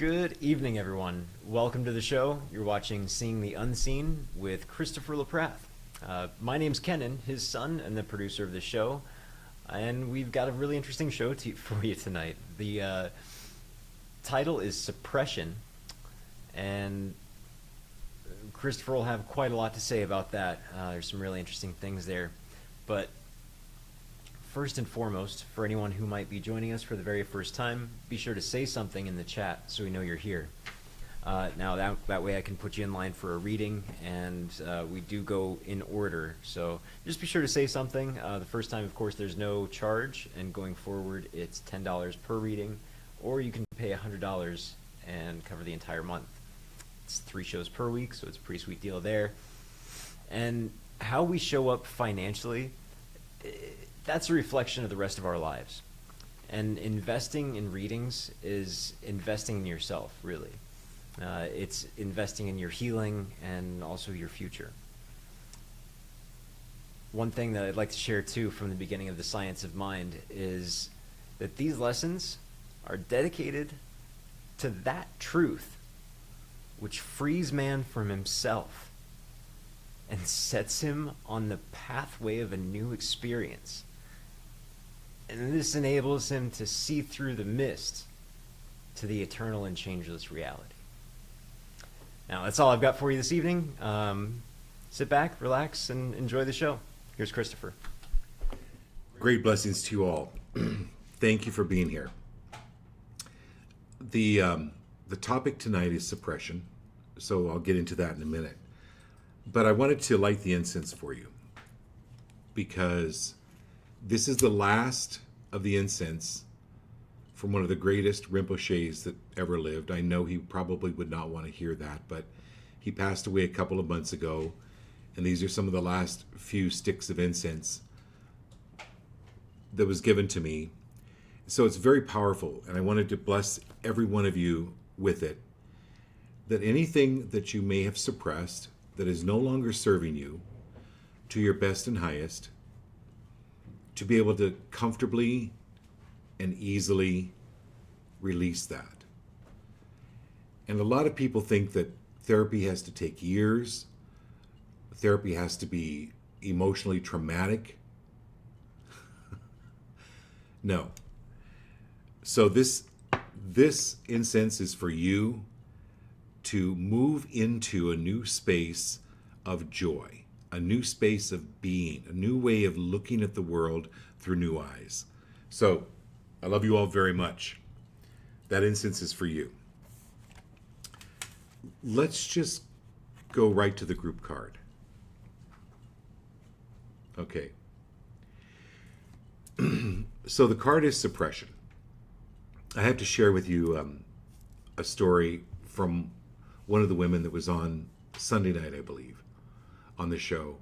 Good evening, everyone. Welcome to the show. You're watching Seeing the Unseen with Christopher LaPrath. My name's Kenan, his son, and the producer of the show. And we've got a really interesting show for you tonight. The title is Suppression, and Christopher will have quite a lot to say about that. There's some really interesting things there. But first and foremost, for anyone who might be joining us for the very first time, be sure to say something in the chat so we know you're here. Now that way I can put you in line for a reading, and we do go in order. So just be sure to say something. The first time, of course, there's no charge, and going forward, it's $10 per reading, or you can pay $100 and cover the entire month. It's 3 shows per week, so it's a pretty sweet deal there. And how we show up financially, that's a reflection of the rest of our lives. And investing in readings is investing in yourself, really. It's investing in your healing and also your future. One thing that I'd like to share too from the beginning of the Science of Mind is that these lessons are dedicated to that truth which frees man from himself and sets him on the pathway of a new experience. And this enables him to see through the mist to the eternal and changeless reality. Now, that's all I've got for you this evening. Sit back, relax, and enjoy the show. Here's Christopher. Great blessings to you all. Thank you for being here. The topic tonight is suppression, so I'll get into that in a minute. But I wanted to light the incense for you because this is the last of the incense from one of the greatest Rinpoches that ever lived. I know he probably would not want to hear that, but he passed away a couple of months ago, and these are some of the last few sticks of incense that was given to me. So it's very powerful, and I wanted to bless every one of you with it, that anything that you may have suppressed that is no longer serving you to your best and highest, to be able to comfortably and easily release that. And a lot of people think that therapy has to take years, therapy has to be emotionally traumatic. No. So this incense is for you to move into a new space of joy, a new space of being, a new way of looking at the world through new eyes. So, I love you all very much. That incense is for you. Let's just go right to the group card. Okay. So the card is suppression. I have to share with you a story from one of the women that was on Sunday night, I believe, on the show.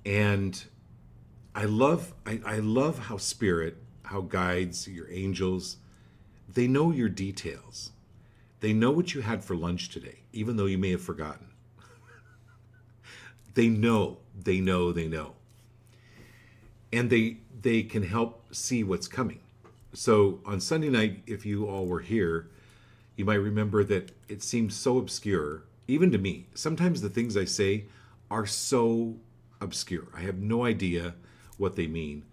And I love how spirit, how guides, your angels, they know your details. They know what you had for lunch today, even though you may have forgotten. They know. And they can help see what's coming. So on Sunday night, if you all were here, you might remember that it seemed so obscure, even to me. Sometimes the things I say are so obscure. I have no idea what they mean.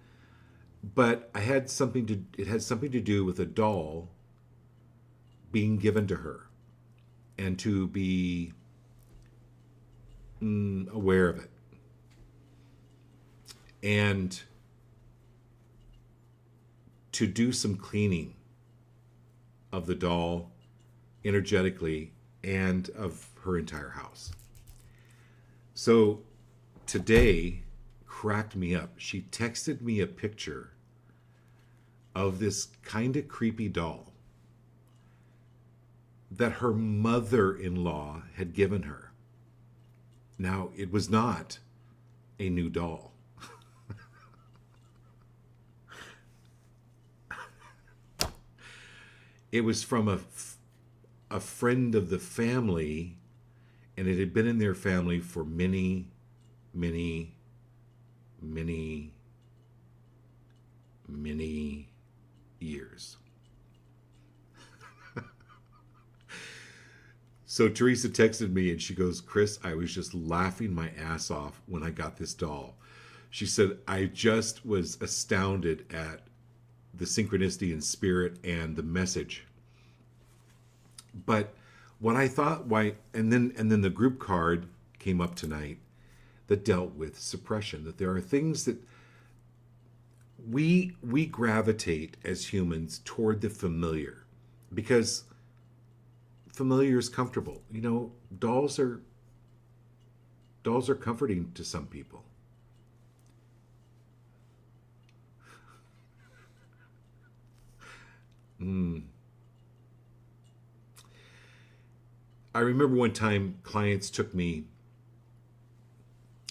But it had something to do with a doll being given to her and to be aware of it. And to do some cleaning of the doll energetically and of her entire house. So today cracked me up. She texted me a picture of this kind of creepy doll that her mother-in-law had given her. Now, it was not a new doll. It was from a friend of the family, and it had been in their family for many, many, many, many years. So Teresa texted me and she goes, Chris, I was just laughing my ass off when I got this doll. She said, I just was astounded at the synchronicity and spirit and the message. But what I thought, and then the group card came up tonight that dealt with suppression, that there are things that we gravitate as humans toward the familiar because familiar is comfortable. You know, dolls are comforting to some people. I remember one time clients took me,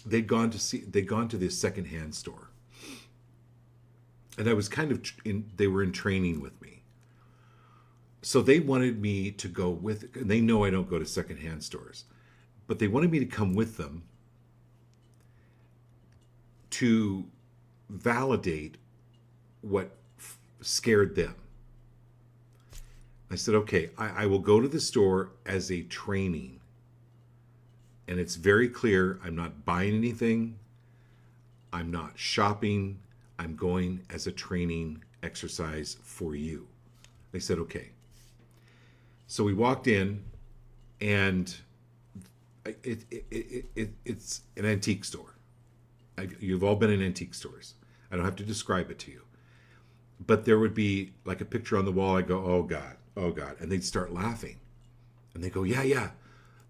they'd gone to this secondhand store. And I was they were in training with me. So they wanted me to go with, and they know I don't go to secondhand stores, but they wanted me to come with them to validate what scared them. I said, okay, I will go to the store as a training. And it's very clear, I'm not buying anything. I'm not shopping. I'm going as a training exercise for you. They said, okay. So we walked in, and it's an antique store. You've all been in antique stores. I don't have to describe it to you. But there would be like a picture on the wall. I go, oh God, oh God. And they'd start laughing. And they go, yeah,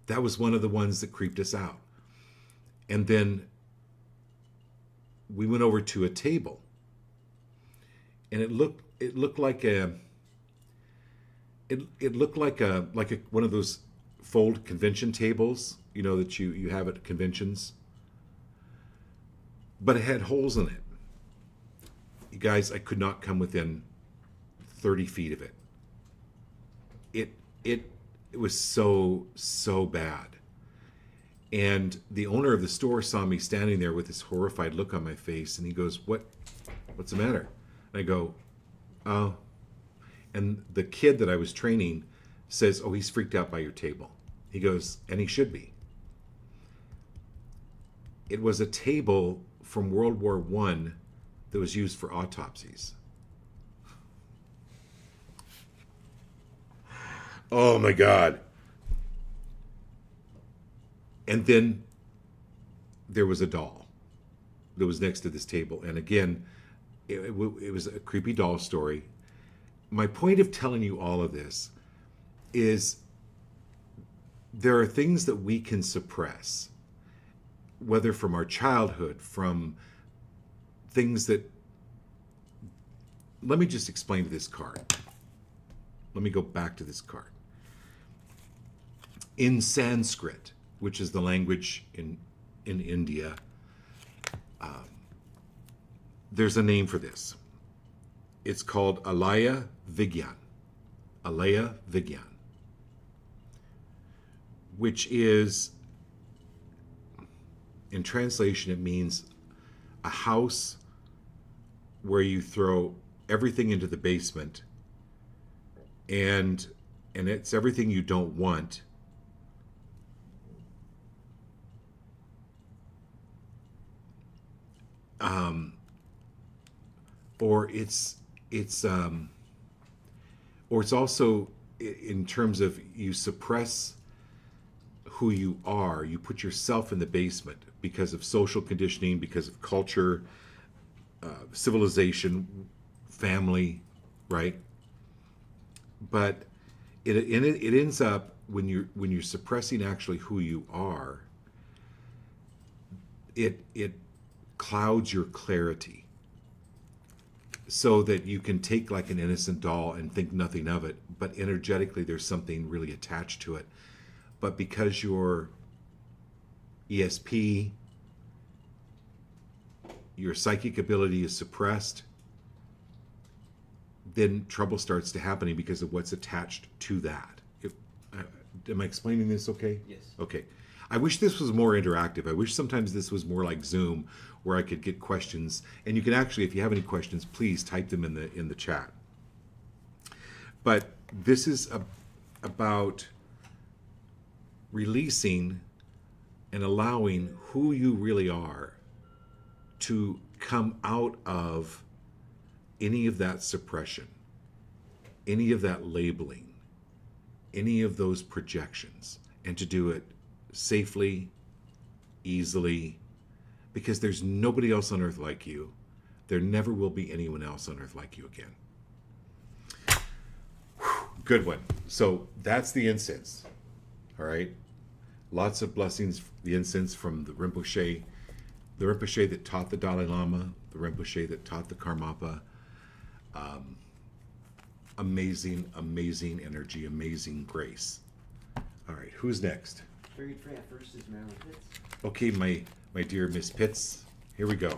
that was one of the ones that creeped us out. And then we went over to a table. And it looked like one of those fold convention tables, you know, that you have at conventions. But it had holes in it. You guys, I could not come within 30 feet of it. It was so bad. And the owner of the store saw me standing there with this horrified look on my face, and he goes, what's the matter? And I go, oh. And the kid that I was training says, oh, he's freaked out by your table. He goes, and he should be. It was a table from World War I that was used for autopsies. Oh my God. And then there was a doll that was next to this table. And again, it was a creepy doll story. My point of telling you all of this is there are things that we can suppress, whether from our childhood, from things that... Let me just explain this card. Let me go back to this card. In Sanskrit, which is the language in India, there's a name for this. It's called Alaya Vigyan. Alaya Vigyan. Which is, in translation, it means a house where you throw everything into the basement, and it's everything you don't want. Or it's also in terms of you suppress who you are. You put yourself in the basement because of social conditioning, because of culture, civilization, family, right? But it ends up when you're suppressing actually who you are, it clouds your clarity, so that you can take like an innocent doll and think nothing of it, but energetically there's something really attached to it. But because your ESP, your psychic ability is suppressed, then trouble starts to happening because of what's attached to that. Am I explaining this okay? Yes. Okay. I wish this was more interactive. I wish sometimes this was more like Zoom, where I could get questions. And you can actually, if you have any questions, please type them in the chat. But this is about releasing and allowing who you really are to come out of any of that suppression, any of that labeling, any of those projections, and to do it safely, easily, because there's nobody else on earth like you. There never will be anyone else on earth like you again. Whew, good one. So that's the incense. All right. Lots of blessings. The incense from the Rinpoche that taught the Dalai Lama, the Rinpoche that taught the Karmapa. Amazing, amazing energy, amazing grace. All right, who's next? Very good. First is Marilyn Pitts. Okay, my dear Miss Pitts, here we go.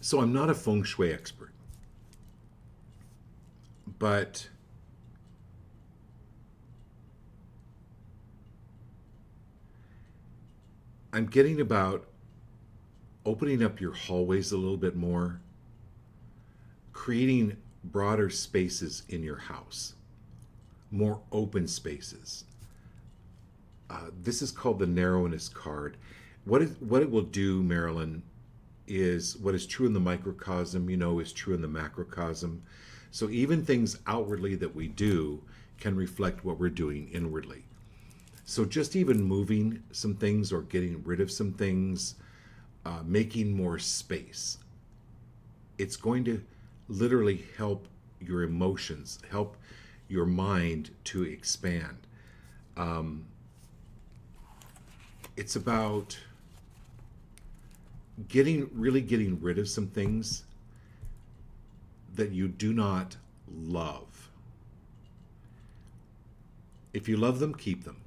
So I'm not a feng shui expert, but I'm getting about opening up your hallways a little bit more, creating broader spaces in your house, more open spaces. This is called the narrowness card. What it will do, Marilyn, is what is true in the microcosm, is true in the macrocosm. So even things outwardly that we do can reflect what we're doing inwardly. So just even moving some things or getting rid of some things, making more space, it's going to literally help your emotions, help your mind to expand. It's about getting rid of some things that you do not love. If you love them, keep them.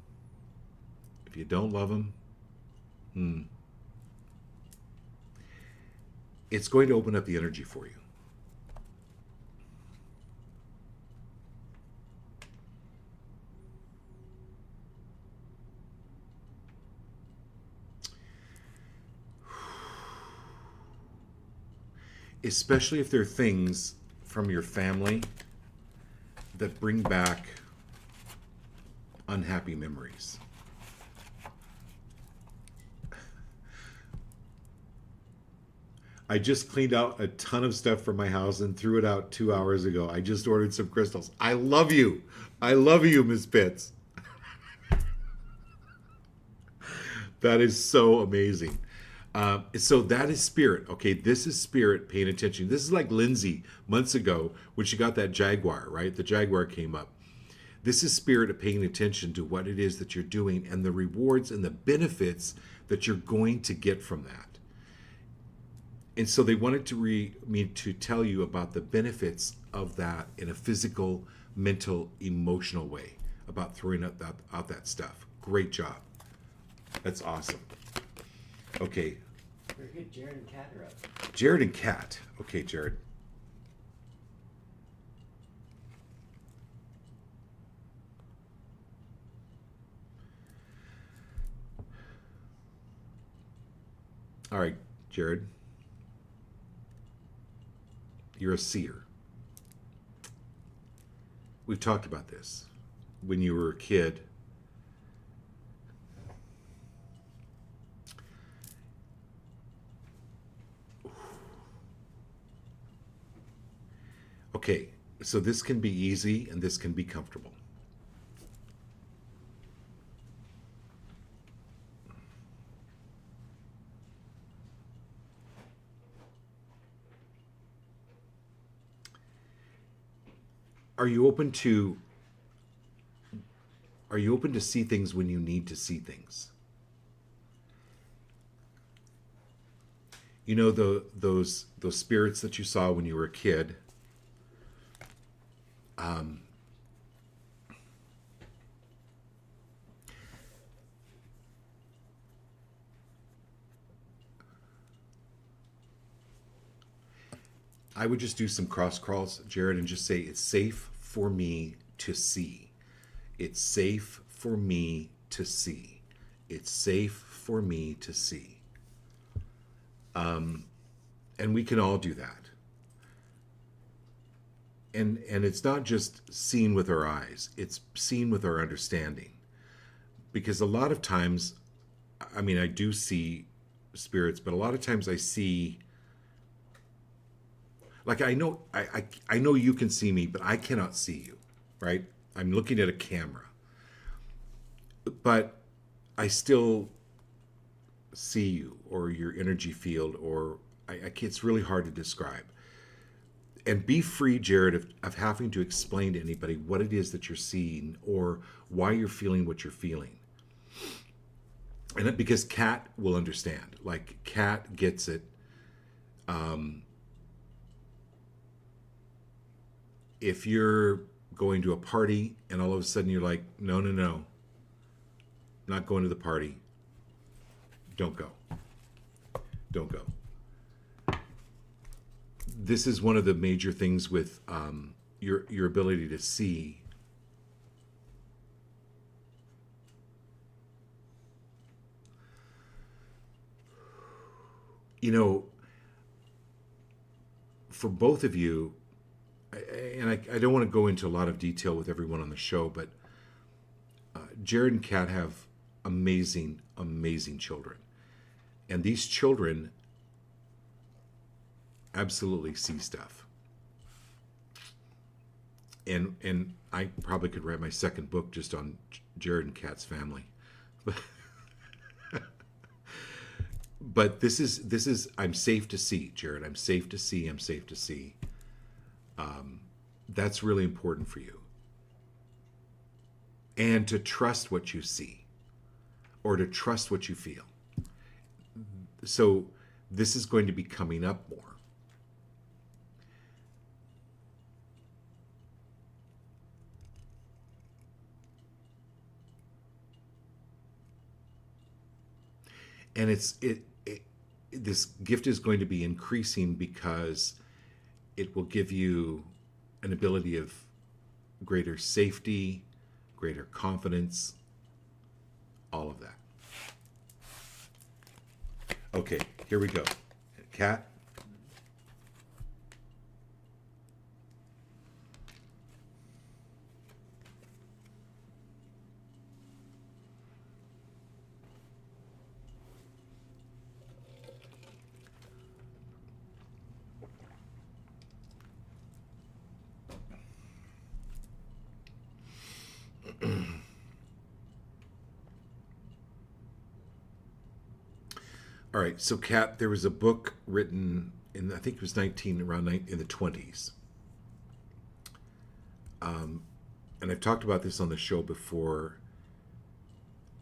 If you don't love them, it's going to open up the energy for you. Especially if there are things from your family that bring back unhappy memories. I just cleaned out a ton of stuff from my house and threw it out 2 hours ago. I just ordered some crystals. I love you. I love you, Miss Pitts. That is so amazing. So that is spirit. Okay, this is spirit paying attention. This is like Lindsay months ago when she got that Jaguar, right? The Jaguar came up. This is spirit paying attention to what it is that you're doing and the rewards and the benefits that you're going to get from that. And so they wanted me to tell you about the benefits of that in a physical, mental, emotional way, about throwing out that stuff. Great job. That's awesome. Okay. Very good. Jared and Kat are up. Jared and Kat. Okay, Jared. All right, Jared. You're a seer. We've talked about this. When you were a kid, okay, so this can be easy and this can be comfortable. Are you open to see things when you need to see things? You know, those spirits that you saw when you were a kid. I would just do some cross crawls, Jared, and just say it's safe for me to see. It's safe for me to see. It's safe for me to see. And we can all do that. And it's not just seen with our eyes, it's seen with our understanding. Because a lot of times, I mean, I do see spirits, but a lot of times I see, like, I know you can see me, but I cannot see you, right? I'm looking at a camera, but I still see you, or your energy field, or it's really hard to describe. And be free, Jared, of having to explain to anybody what it is that you're seeing or why you're feeling what you're feeling. And because Kat will understand. Like, Kat gets it. If you're going to a party and all of a sudden you're like, no, no, no, not going to the party. Don't go. Don't go. This is one of the major things with your ability to see. You know, for both of you, and I don't want to go into a lot of detail with everyone on the show, but Jared and Kat have amazing, amazing children. And these children absolutely see stuff. And I probably could write my second book just on Jared and Kat's family. But this is I'm safe to see, Jared. I'm safe to see. I'm safe to see. That's really important for you. And to trust what you see, or to trust what you feel. So this is going to be coming up more. And this gift is going to be increasing because it will give you an ability of greater safety, greater confidence, all of that. Okay, here we go. Kat? All right, so Kat, there was a book written in, I think it was in the 20s. And I've talked about this on the show before.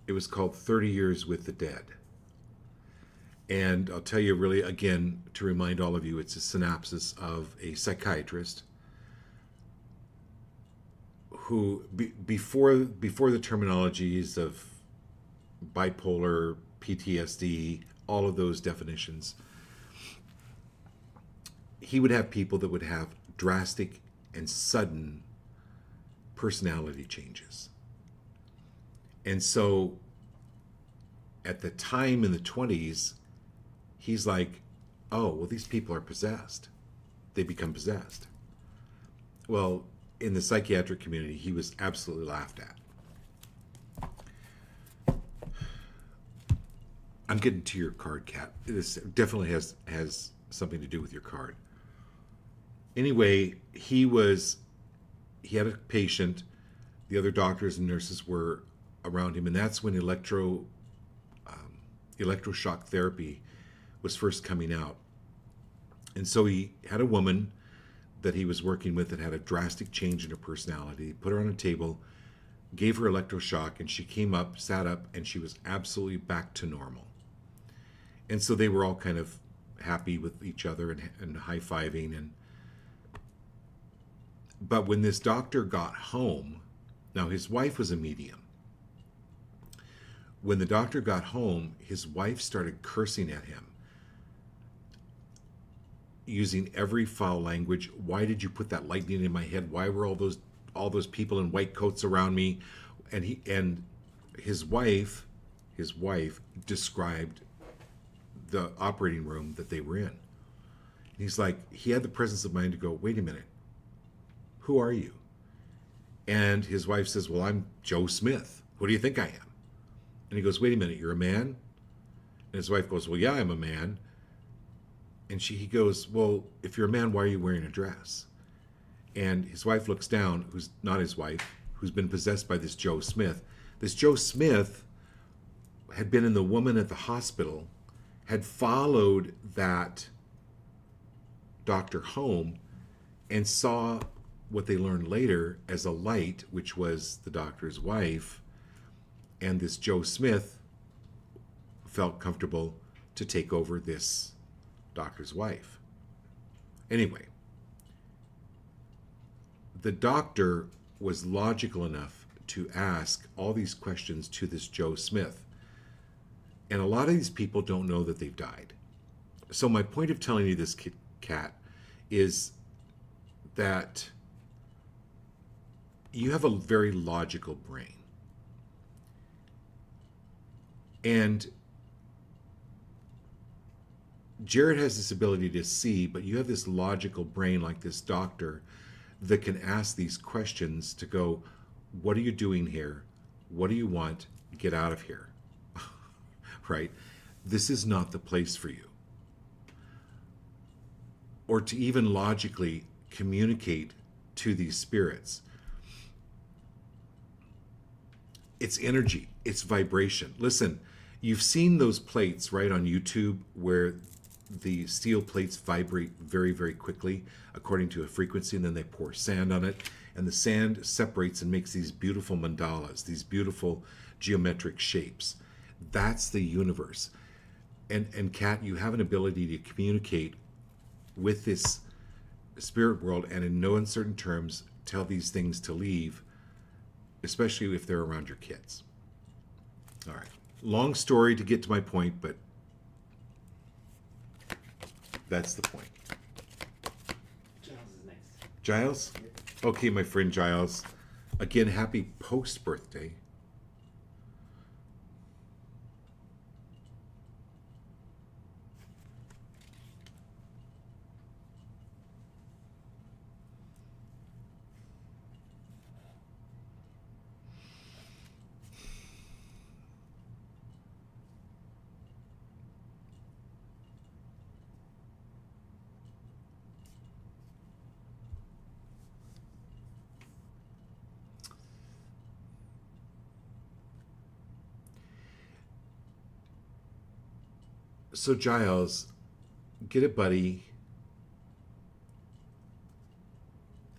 It was called 30 Years with the Dead. And I'll tell you really, again, to remind all of you, it's a synopsis of a psychiatrist who, before the terminologies of bipolar, PTSD, all of those definitions, he would have people that would have drastic and sudden personality changes. And so at the time in the 20s, he's like, oh, well, these people are possessed. They become possessed. Well, in the psychiatric community, he was absolutely laughed at. I'm getting to your card, Kat. This definitely has something to do with your card. Anyway, he had a patient. The other doctors and nurses were around him, and that's when electroshock therapy was first coming out. And so he had a woman that he was working with that had a drastic change in her personality. He put her on a table, gave her electroshock, and she came up, sat up, and she was absolutely back to normal. And so they were all kind of happy with each other and high-fiving. But when this doctor got home, now his wife was a medium. When the doctor got home, his wife started cursing at him. using every foul language. Why did you put that lightning in my head? Why were all those people in white coats around me? And his wife described the operating room that they were in. And he's like, he had the presence of mind to go, wait a minute, who are you? And his wife says, well, I'm Joe Smith. Who do you think I am? And he goes, wait a minute, you're a man? And his wife goes, well, yeah, I'm a man. And he goes, well, if you're a man, why are you wearing a dress? And his wife looks down, who's not his wife, who's been possessed by this Joe Smith. This Joe Smith had been in the woman at the hospital, had followed that doctor home, and saw what they learned later as a light, which was the doctor's wife. And this Joe Smith felt comfortable to take over this doctor's wife. Anyway, the doctor was logical enough to ask all these questions to this Joe Smith. And a lot of these people don't know that they've died. So my point of telling you this, Kat, is that you have a very logical brain. And Jared has this ability to see, but you have this logical brain like this doctor that can ask these questions to go, what are you doing here? What do you want? Get out of here. Right? This is not the place for you. Or to even logically communicate to these spirits. It's energy. It's vibration. Listen, you've seen those plates, right, on YouTube where the steel plates vibrate very, very quickly according to a frequency, and then they pour sand on it, and the sand separates and makes these beautiful mandalas, these beautiful geometric shapes. That's the universe. And Kat, you have an ability to communicate with this spirit world, and in no uncertain terms tell these things to leave, especially if they're around your kids. All right. Long story to get to my point, but that's the point. Giles is next. Giles? Okay, my friend Giles. Again, happy post-birthday. So Giles, get a buddy.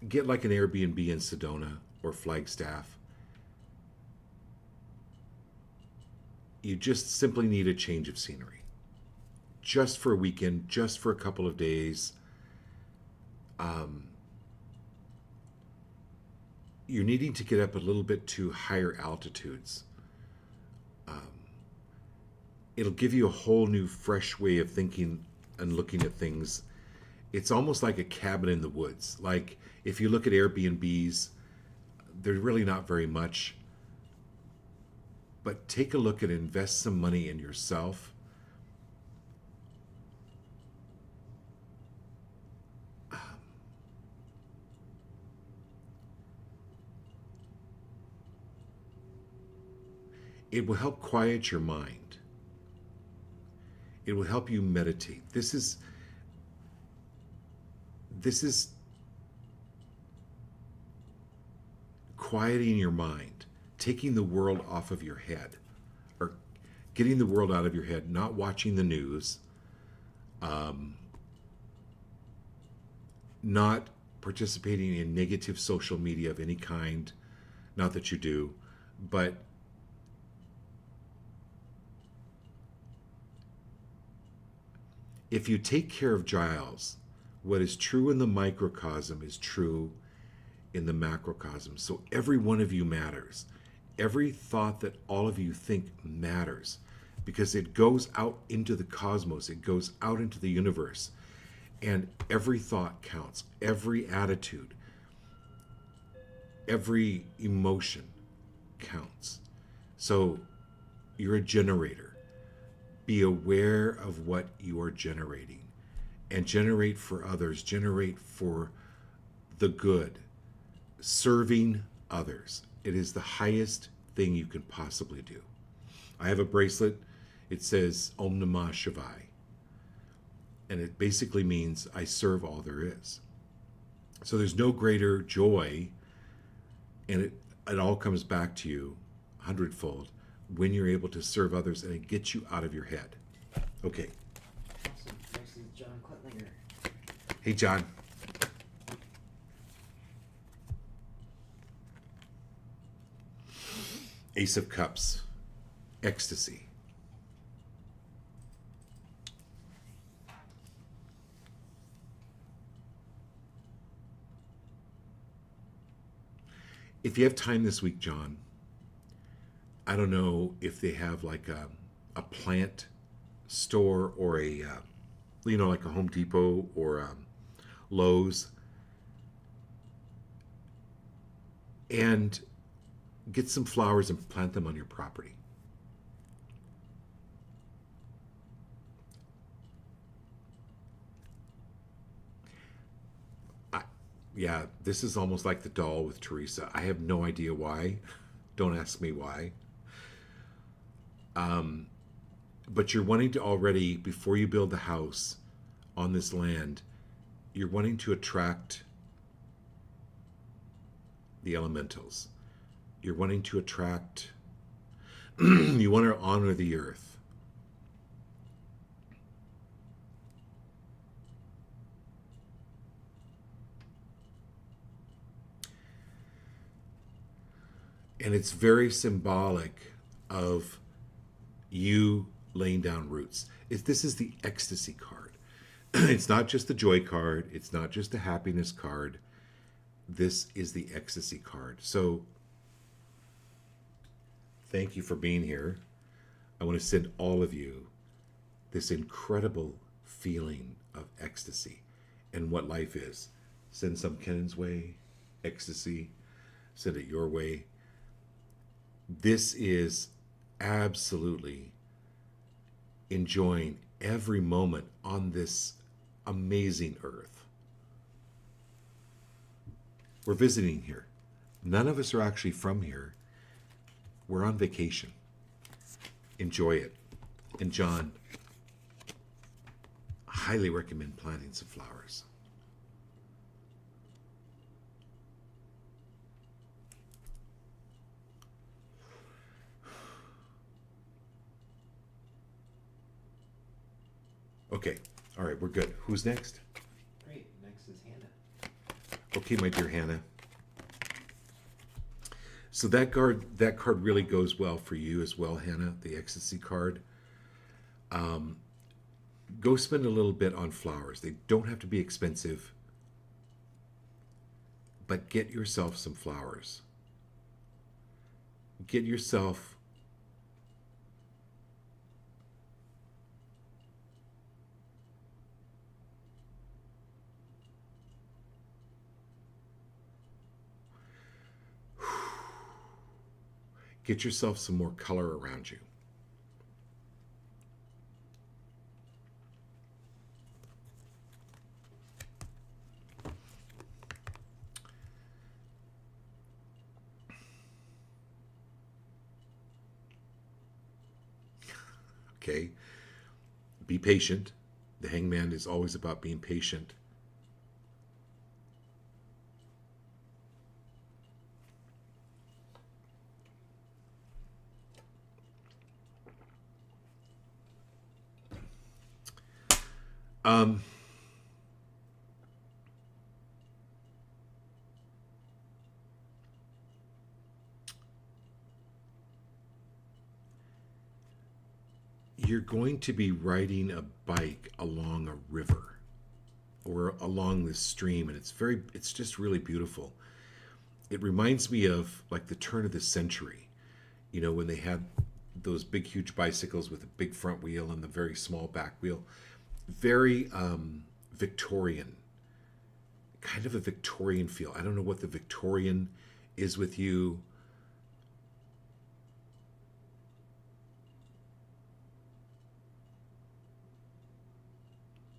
Get like an Airbnb in Sedona or Flagstaff. You just simply need a change of scenery. Just for a weekend, just for a couple of days. You're needing to get up a little bit to higher altitudes. It'll give you a whole new, fresh way of thinking and looking at things. It's almost like a cabin in the woods. Like if you look at Airbnbs, they're really not very much. But take a look and invest some money in yourself. It will help quiet your mind. It will help you meditate. This is quieting your mind, taking the world off of your head, or getting the world out of your head, not watching the news, not participating in negative social media of any kind, not that you do, but if you take care of Giles, what is true in the microcosm is true in the macrocosm. So every one of you matters. Every thought that all of you think matters because it goes out into the cosmos. It goes out into the universe. And every thought counts, every attitude, every emotion counts. So you're a generator. Be aware of what you are generating and generate for others, generate for the good, serving others. It is the highest thing you can possibly do. I have a bracelet. It says Om Namah Shivaya. And it basically means I serve all there is. So there's no greater joy, and it all comes back to you hundredfold when you're able to serve others, and it gets you out of your head. Okay. So next is John Quetlinger. Hey, John. Ace of Cups. Ecstasy. If you have time this week, John, I don't know if they have like a plant store or a, like a Home Depot or Lowe's, and get some flowers and plant them on your property. Yeah, this is almost like the doll with Teresa. I have no idea why. Don't ask me why. But you're wanting to already, before you build the house on this land, you're wanting to attract the elementals. You're wanting to attract, you want to honor the earth. And it's very symbolic of you laying down roots. This is the ecstasy card. It's not just the joy card. It's not just the happiness card. This is the ecstasy card. So thank you for being here. I want to send all of you this incredible feeling of ecstasy and what life is. Send some Kennan's way, ecstasy. Send it your way. This is absolutely enjoying every moment on this amazing earth. We're visiting here. None of us are actually from here. We're on vacation. Enjoy it. And John, I highly recommend planting some flowers. Okay. All right, we're good. Who's next? Great. Next is Hannah. Okay, my dear Hannah. So that card really goes well for you as well, Hannah, the ecstasy card. Go spend a little bit on flowers. They don't have to be expensive, but get yourself some flowers. Get yourself some more color around you. Okay? Be patient. The hangman is always about being patient. You're going to be riding a bike along a river or along this stream, and it's just really beautiful. It reminds me of like the turn of the century, when they had those big huge bicycles with a big front wheel and the very small back wheel. Very Victorian, kind of a Victorian feel. I don't know what the Victorian is with you.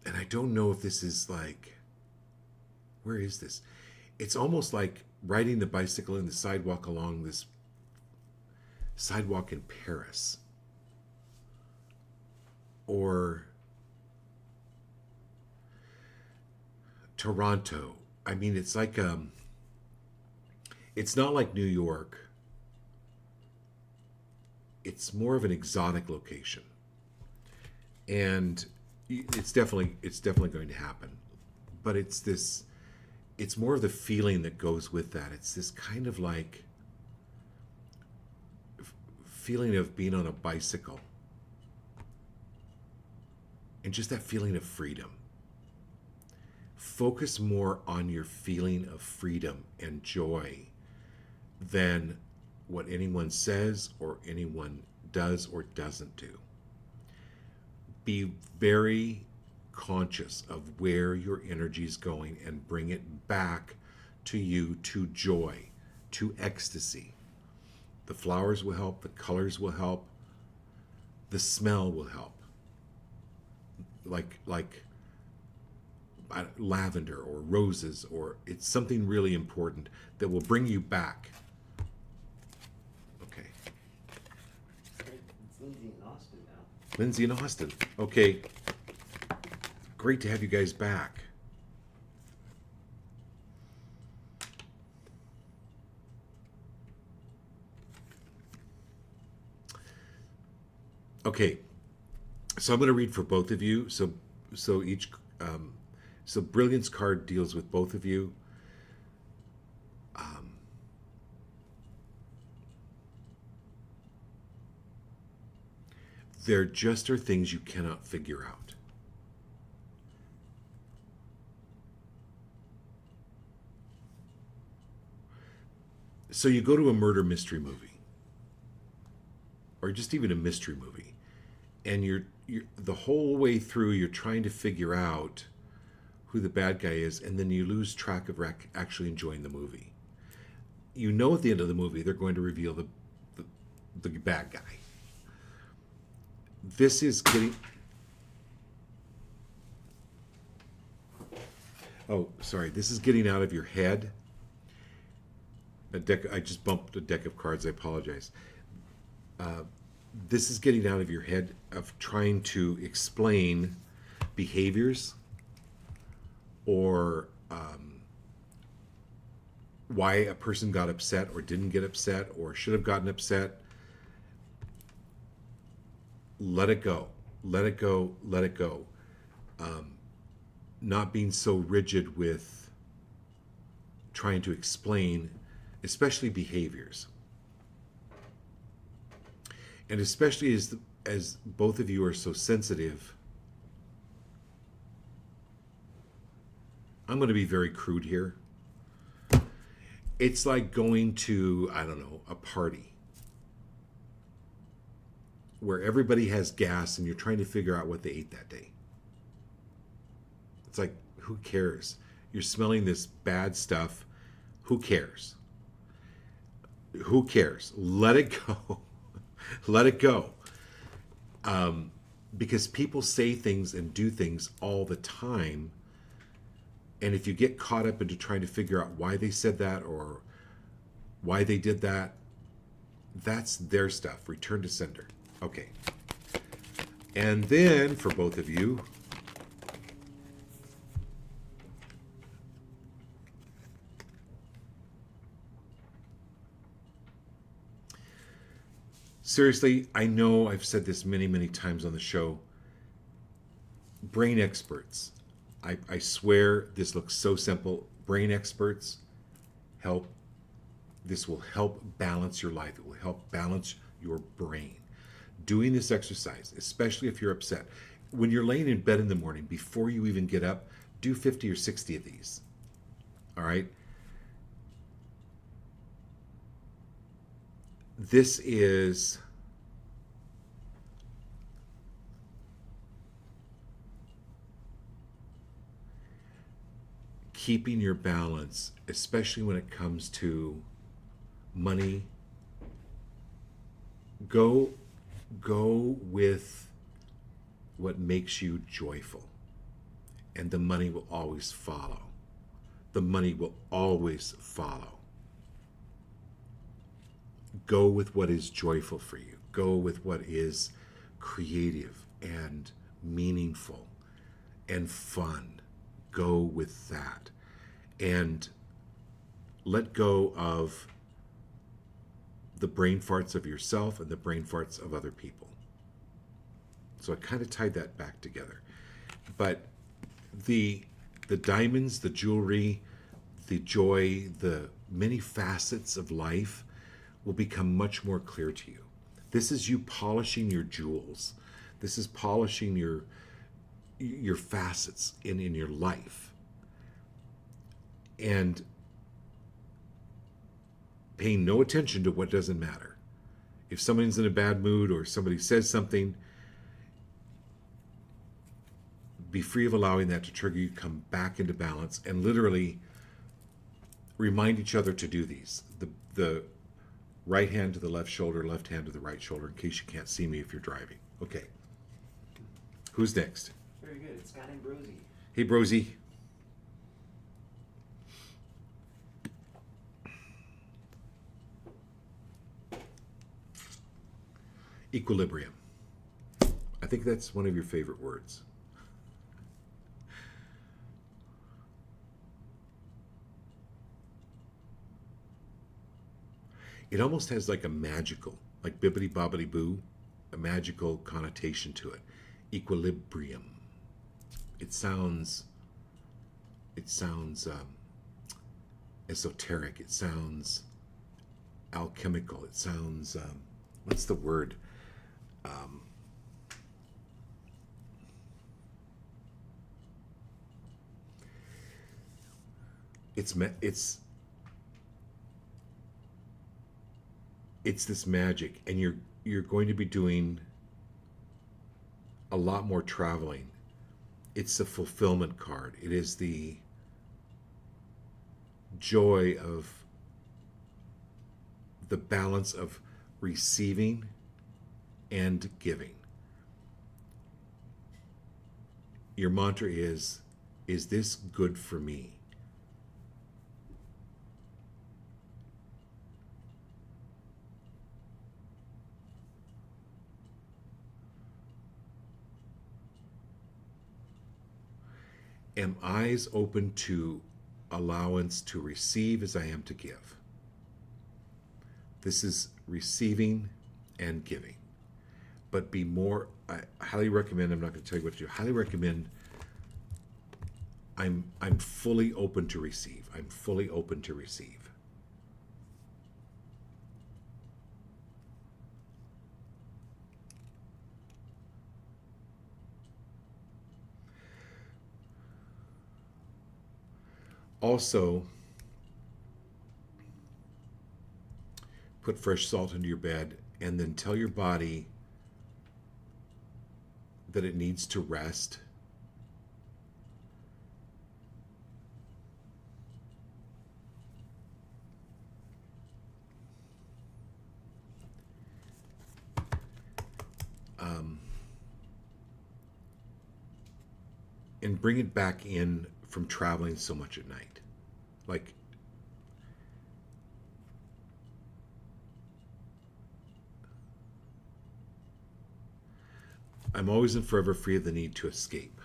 And I don't know if this is like, where is this? It's almost like riding the bicycle in the sidewalk along this sidewalk in Paris. Or Toronto. I mean, it's like, it's not like New York. It's more of an exotic location. And it's definitely going to happen. But it's more of the feeling that goes with that. It's this kind of like feeling of being on a bicycle. And just that feeling of freedom. Focus more on your feeling of freedom and joy than what anyone says or anyone does or doesn't do. Be very conscious of where your energy is going and bring it back to you, to joy, to ecstasy. The flowers will help, the colors will help, the smell will help. Like lavender or roses, or it's something really important that will bring you back. Okay. It's Lindsay and Austin now. Lindsay and Austin. Okay. Great to have you guys back. Okay. So I'm going to read for both of you. So each so Brilliance card deals with both of you. There just are things you cannot figure out. So you go to a murder mystery movie, or just even a mystery movie, and you're the whole way through you're trying to figure out who the bad guy is, and then you lose track of actually enjoying the movie. You know at the end of the movie they're going to reveal the bad guy. This is getting... Oh, sorry. This is getting out of your head. I just bumped a deck of cards. I apologize. This is getting out of your head of trying to explain behaviors or why a person got upset or didn't get upset or should have gotten upset. Let it go. Let it go. Let it go. Not being so rigid with trying to explain, especially behaviors. And especially as both of you are so sensitive, I'm going to be very crude here. It's like going to, I don't know, a party where everybody has gas and you're trying to figure out what they ate that day. It's like, who cares? You're smelling this bad stuff. Who cares? Who cares? Let it go. Let it go. Because people say things and do things all the time. And if you get caught up into trying to figure out why they said that or why they did that, that's their stuff. Return to sender. Okay. And then for both of you, seriously, I know I've said this many, many times on the show. Brain experts. I swear this looks so simple. Brain experts help. This will help balance your life. It will help balance your brain. Doing this exercise, especially if you're upset. When you're laying in bed in the morning, before you even get up, do 50 or 60 of these. All right? This is... keeping your balance, especially when it comes to money, go with what makes you joyful, and the money will always follow. The money will always follow. Go with what is joyful for you. Go with what is creative and meaningful and fun. Go with that. And let go of the brain farts of yourself and the brain farts of other people. So I kind of tied that back together. But the diamonds, the jewelry, the joy, the many facets of life will become much more clear to you. This is you polishing your jewels. This is polishing your facets in your life. And paying no attention to what doesn't matter. If someone's in a bad mood or somebody says something, be free of allowing that to trigger you, come back into balance, and literally remind each other to do these. The right hand to the left shoulder, left hand to the right shoulder, in case you can't see me if you're driving. Okay. Who's next? Very good. It's Scott and Brosy. Hey, Brosy. Equilibrium. I think that's one of your favorite words. It almost has like a magical, like bibbity bobbity boo, a magical connotation to it. Equilibrium. It sounds esoteric. It sounds alchemical. It sounds what's the word? It's this magic, and you're going to be doing a lot more traveling. It's a fulfillment card. It is the joy of the balance of receiving and giving. Your mantra is this good for me? Am eyes open to allowance to receive as I am to give? This is receiving and giving. But be more, I highly recommend, I'm not going to tell you what to do, highly recommend I'm fully open to receive. I'm fully open to receive. Also, put fresh salt into your bed and then tell your body that it needs to rest. And bring it back in from traveling so much at night. Like, I'm always and forever free of the need to escape.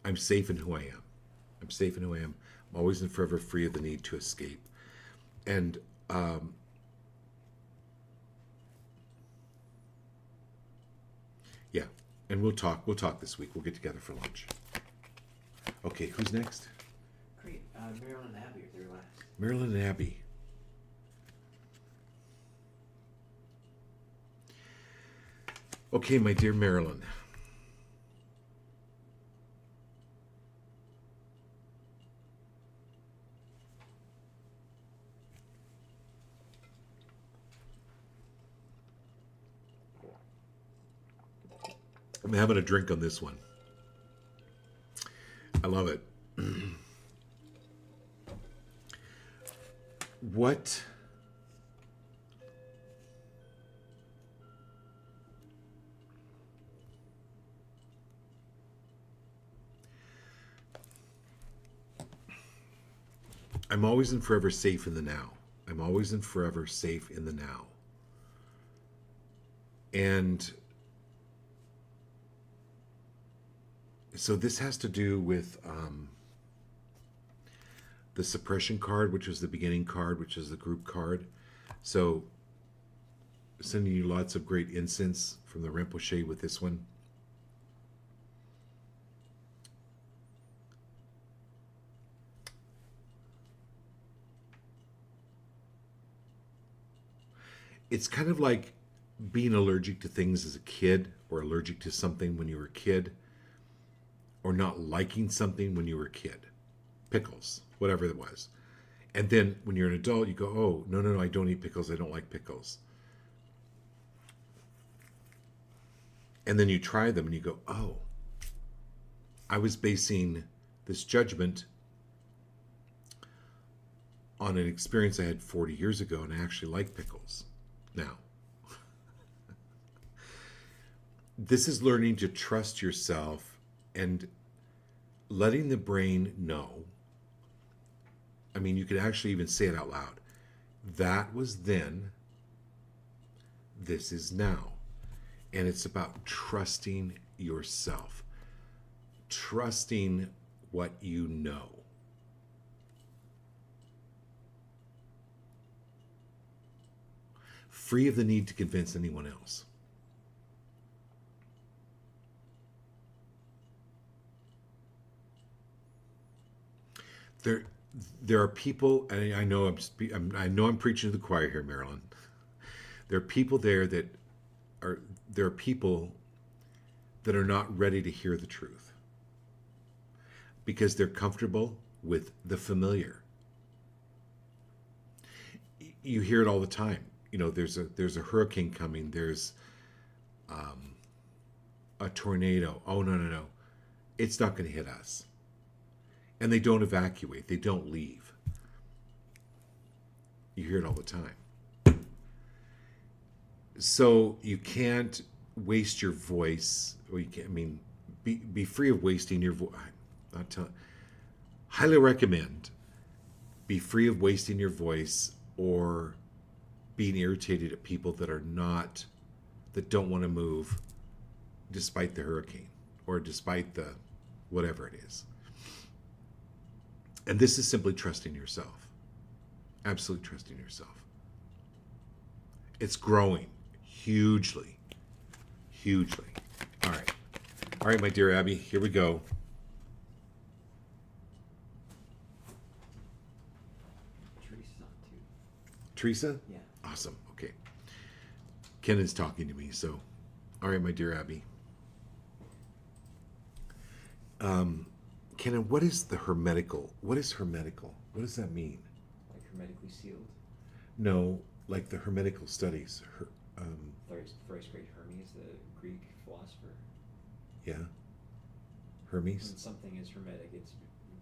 I'm safe in who I am. I'm safe in who I am. I'm always and forever free of the need to escape. And yeah, and we'll talk this week. We'll get together for lunch. Okay, who's next? Great. Marilyn and Abby are there last. Marilyn and Abby. Okay, my dear Marilyn. I'm having a drink on this one. I love it. What? I'm always and forever safe in the now. I'm always and forever safe in the now. And so this has to do with the suppression card, which was the beginning card, which is the group card. So sending you lots of great incense from the Rinpoche with this one. It's kind of like being allergic to things as a kid, or allergic to something when you were a kid, or not liking something when you were a kid. Pickles, whatever it was. And then when you're an adult, you go, oh, no, I don't eat pickles. I don't like pickles. And then you try them and you go, oh, I was basing this judgment on an experience I had 40 years ago, and I actually like pickles now. This is learning to trust yourself and letting the brain know. I mean, you could actually even say it out loud. That was then. This is now. And it's about trusting yourself. Trusting what you know. Free of the need to convince anyone else. There are people, and I know I'm preaching to the choir here, Marilyn. There are people there there are people that are not ready to hear the truth because they're comfortable with the familiar. You hear it all the time. You know, there's a hurricane coming. There's a tornado. Oh, no. It's not going to hit us. And they don't evacuate. They don't leave. You hear it all the time. So you can't waste your voice, or you can't. I mean, be free of wasting your voice. Not telling. Highly recommend. Be free of wasting your voice or being irritated at people that don't want to move, despite the hurricane or despite the whatever it is. And this is simply trusting yourself. Absolutely trusting yourself. It's growing hugely. Hugely. All right, my dear Abby, here we go. Teresa's on too. Teresa? Yeah. Awesome. Okay. Kennan's talking to me, so. All right, my dear Abby. Kenan, what is hermetical? What is hermetical? What does that mean? Like hermetically sealed? No, like the hermetical studies. First grade Hermes, the Greek philosopher. Yeah. Hermes? When something is hermetic, it's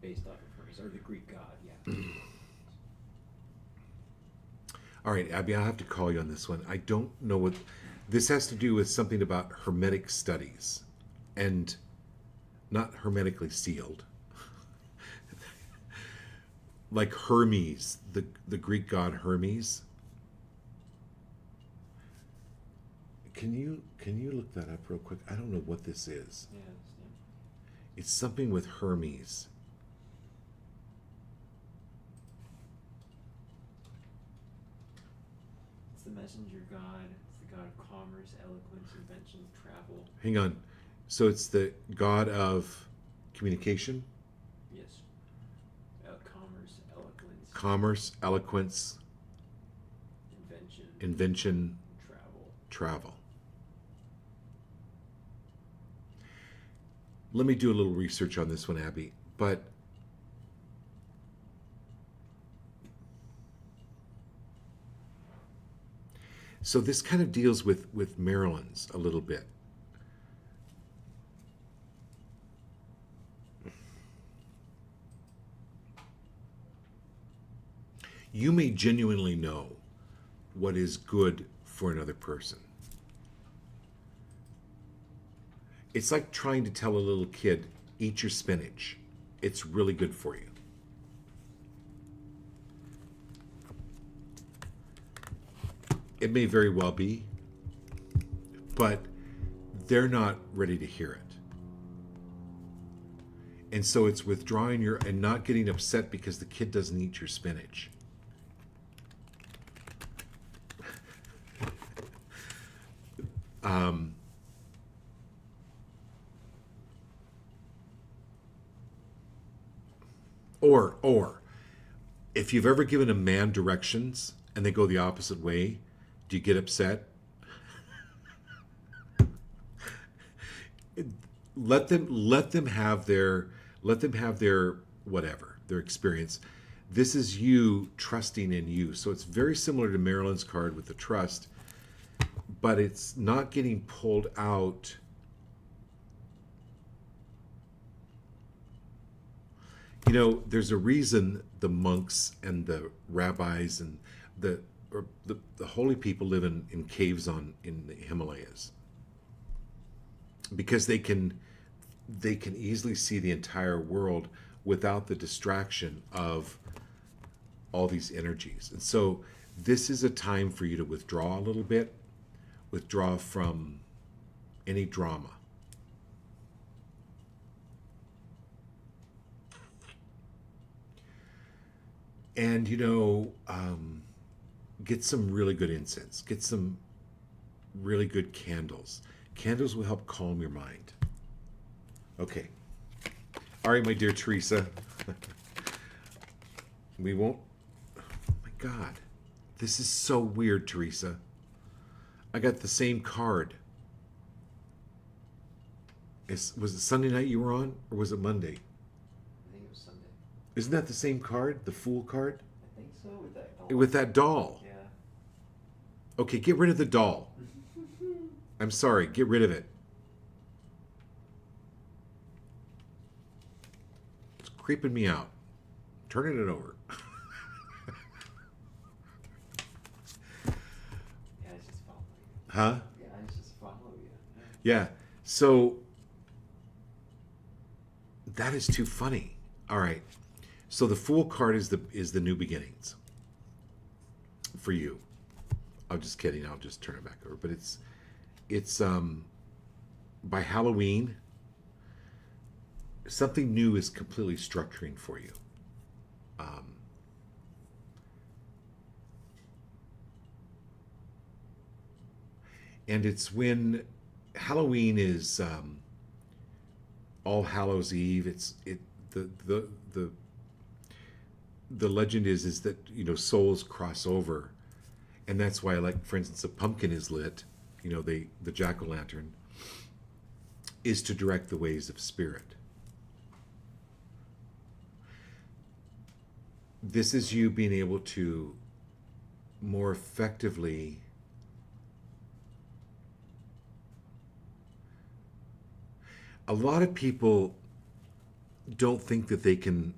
based off of Hermes, or the Greek god, yeah. All right, Abby, I'll have to call you on this one. I don't know what... This has to do with something about hermetic studies. And not hermetically sealed. Like Hermes, the Greek god Hermes. Can you look that up real quick? I don't know what this is. Yeah, It's something with Hermes. it's the messenger god. It's the god of commerce, eloquence, invention, travel. Hang on. So it's the god of communication? Yes. Commerce, eloquence. Commerce, eloquence, invention, travel. Let me do a little research on this one, Abby. But so this kind of deals with Marilyn's a little bit. you may genuinely know what is good for another person. It's like trying to tell a little kid, eat your spinach. It's really good for you. It may very well be, but they're not ready to hear it. And so it's withdrawing and not getting upset because the kid doesn't eat your spinach. Or if you've ever given a man directions and they go the opposite way, do you get upset? Let them have their whatever, their experience. This is you trusting in you. So it's very similar to Marilyn's card with the trust, but it's not getting pulled out. You know, there's a reason the monks and the rabbis and the holy people live in caves in the Himalayas, because they can easily see the entire world without the distraction of all these energies. And so this is a time for you to withdraw a little bit, withdraw from any drama. And, get some really good incense. Get some really good candles. Candles will help calm your mind. Okay. All right, my dear Teresa. We won't... Oh, my God. This is so weird, Teresa. I got the same card. Was it Sunday night you were on, or was it Monday? I think it was Sunday. Isn't that the same card? The Fool card? I think so, with that doll. With that doll. Yeah. Okay, get rid of the doll. I'm sorry, get rid of it. It's creeping me out. Turning it over. Yeah, I just follow you. Huh? Yeah, I just follow you. Yeah. So that is too funny. All right. So the Fool card is the new beginnings for you. I'm just kidding. I'll just turn it back over. But it's by Halloween, something new is completely structuring for you. And it's when Halloween is All Hallows Eve. The legend is that souls cross over, and that's why, like, for instance, a pumpkin is lit. The jack-o'-lantern is to direct the ways of spirit. This is you being able to more effectively a lot of people don't think that they can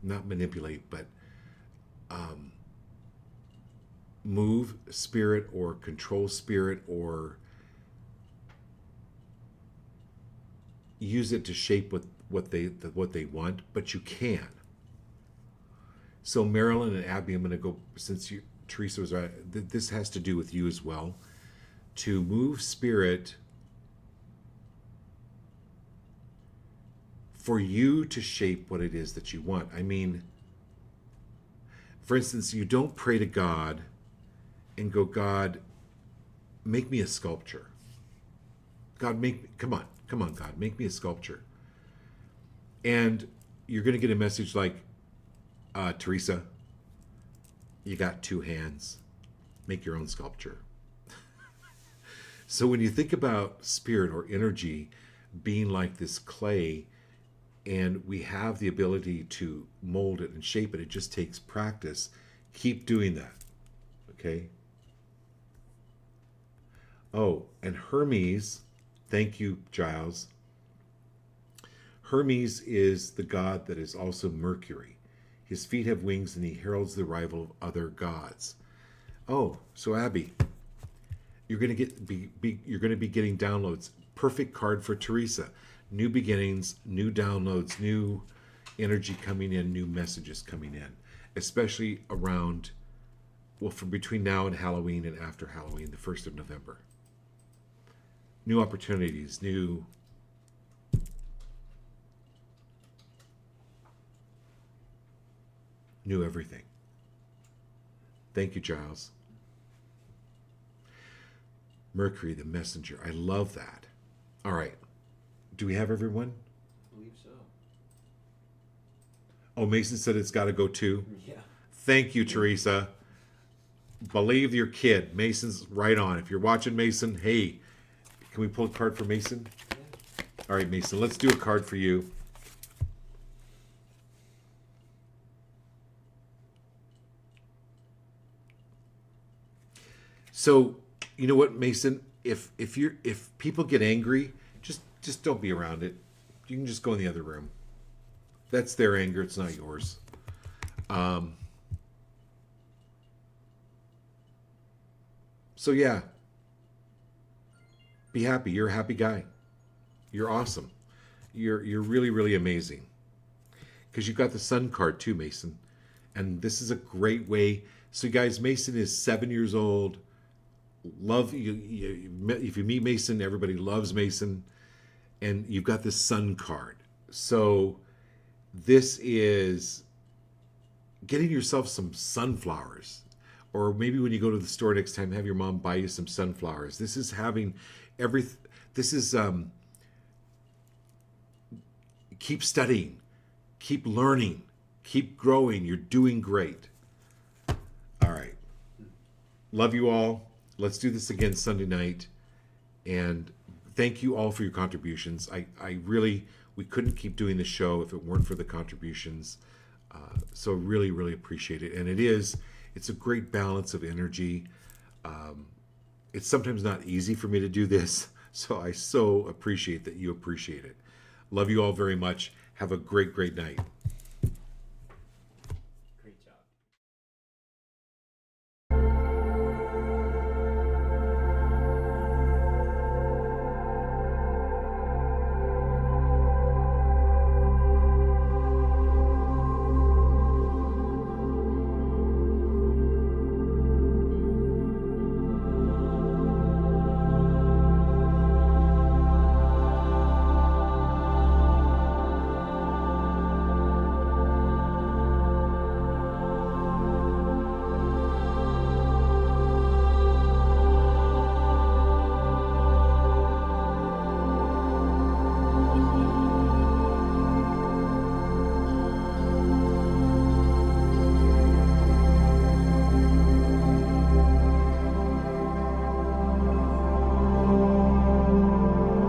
not manipulate, but move spirit or control spirit or use it to shape what they want, but you can. So Marilyn and Abby, I'm going to go, since Teresa was right, this has to do with you as well, to move spirit for you to shape what it is that you want. I mean, for instance, you don't pray to God and go, God, make me a sculpture. God, come on, God, make me a sculpture. And you're going to get a message like, Teresa, you got 2 hands. Make your own sculpture. So when you think about spirit or energy being like this clay, and we have the ability to mold it and shape it, it just takes practice. Keep doing that. Okay? Oh, and Hermes, thank you, Giles. Hermes is the god that is also Mercury. His feet have wings, and he heralds the arrival of other gods. Oh, so Abby, you're gonna you're gonna be getting downloads. Perfect card for Teresa. New beginnings, new downloads, new energy coming in, new messages coming in, especially around, well, from between now and Halloween and after Halloween, the 1st of November. New opportunities, new everything. Thank you, Giles. Mercury, the messenger. I love that. All right. Do we have everyone? I believe so. Oh, Mason said it's got to go too. Yeah. Thank you, Teresa. Believe your kid. Mason's right on. If you're watching, Mason, hey, can we pull a card for Mason? Yeah. All right, Mason, let's do a card for you. So, you know what, Mason? If people get angry, just don't be around it. You can just go in the other room. That's their anger. It's not yours. So yeah, be happy. You're a happy guy. You're awesome. You're really, really amazing. Because you've got the Sun card too, Mason. And this is a great way. So guys, Mason is 7 years old. Love you. If you meet Mason, everybody loves Mason. And you've got the Sun card. So this is getting yourself some sunflowers. Or maybe when you go to the store next time, have your mom buy you some sunflowers. This is having keep studying, keep learning, keep growing. You're doing great. All right. Love you all. Let's do this again Sunday night. And thank you all for your contributions. We couldn't keep doing the show if it weren't for the contributions. So really, really appreciate it. And it's a great balance of energy. It's sometimes not easy for me to do this, so I so appreciate that you appreciate it. Love you all very much. Have a great, great night.